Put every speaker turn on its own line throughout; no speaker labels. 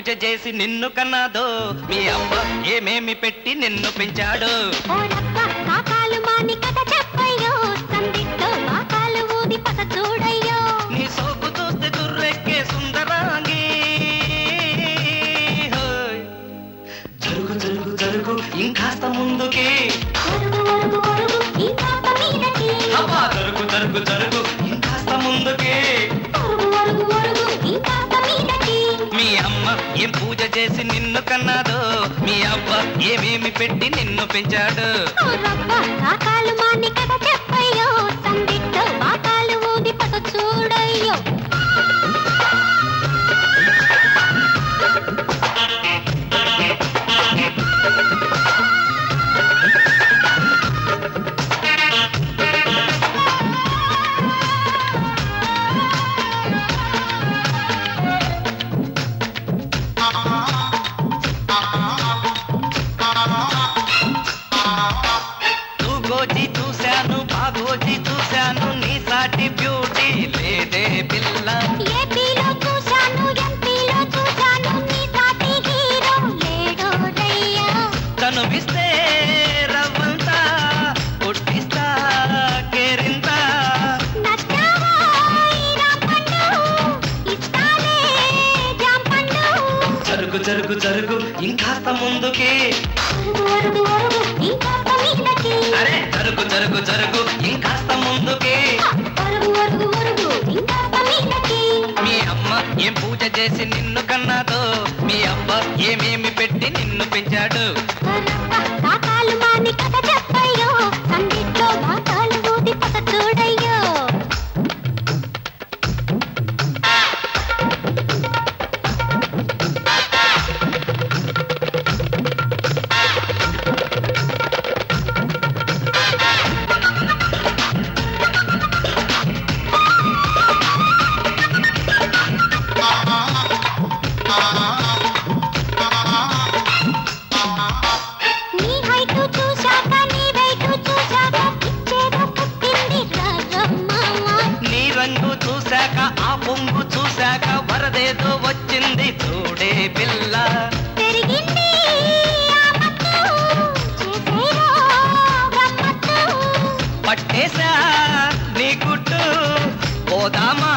పూజ చేసి నిన్ను కన్నాదో మీ అవ్వ ఏమేమి పెట్టి నిన్ను పెంచాడు నీ సోకు చూస్తే దుర్రెక్కే సుందరాంగి జరుగు జరుగు జరుగు ఇంకాస్త ముందుకి అబ్బా జరుగు జరుగు జరుగు ఇంకాస్త ముందుకి మీ అమ్మ ఏం పూజ చేసి నిన్ను కన్నాదో మీ అవ్వ ఏమేమి పెట్టి నిన్ను పెంచాడు
చూడయ్యో
చూశాను బాగోజీ చూశాను నీ సాటి బ్యూటీ లేదే పిల్ల
ఏపీలో చూశాను ఎంపీలో చూశాను నీ సాటి హీరో లేడోడయ్యా
కనువిస్తే రవ్వంతా కొట్టిస్తా కేరింతా
నచ్చావా రాంపండు ఇస్తాలే జాంపండు
జరుగు జరుగు జరుగు ఇంకాస్త ముందుకి అరే జరుగు జరుగు జరుగు ఇంకాస్త ముందుకి మీ అమ్మ ఏం పూజ చేసి నిన్ను కన్నాదో మీ అవ్వ ఏమేమి పెట్టి నిన్ను పెంచాడు
చూడయ్యో
చూశాక ఆ పొంగు చూశాక వరదేదో వచ్చింది చూడే పిల్ల
పెరిగింది
పట్టేశా నీ గుట్టు పోదామా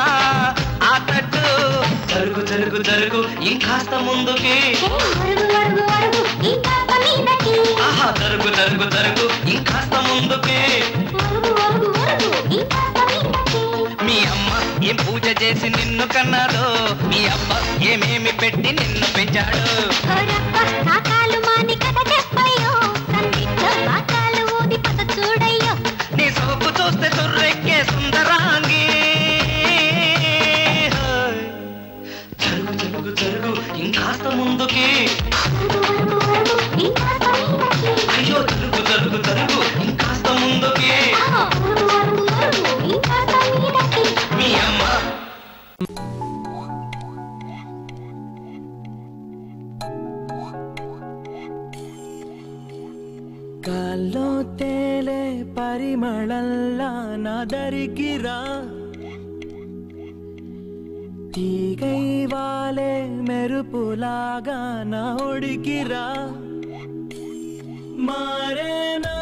ఆ తట్టు జరుగు జరుగు జరుగు ఇంకాస్త ముందుకి ఆహా జరుగు జరుగు జరుగు ఇంకాస్త ముందుకి మీ అమ్మ ఏం పూజ చేసి నిన్ను కన్నాదో మీ అవ్వ ఏమేమి పెట్టి నిన్ను పెంచాడు
చూడయ్యో
నీ సోపు చూస్తే తుర్రెక్కే సుందరాంగి జరుగు జరుగు జరుగు ఇంకాస్త ముందుకి అయ్యో జరుగు జరుగు జరుగు ఇంకాస్త ముందుకి మీ అమ్మ
గాల్లో తేలే పరిమళల్లా నాదరికిరా తీగై వాలే మెరుపులాగా నా ఒడికిరా మారే నా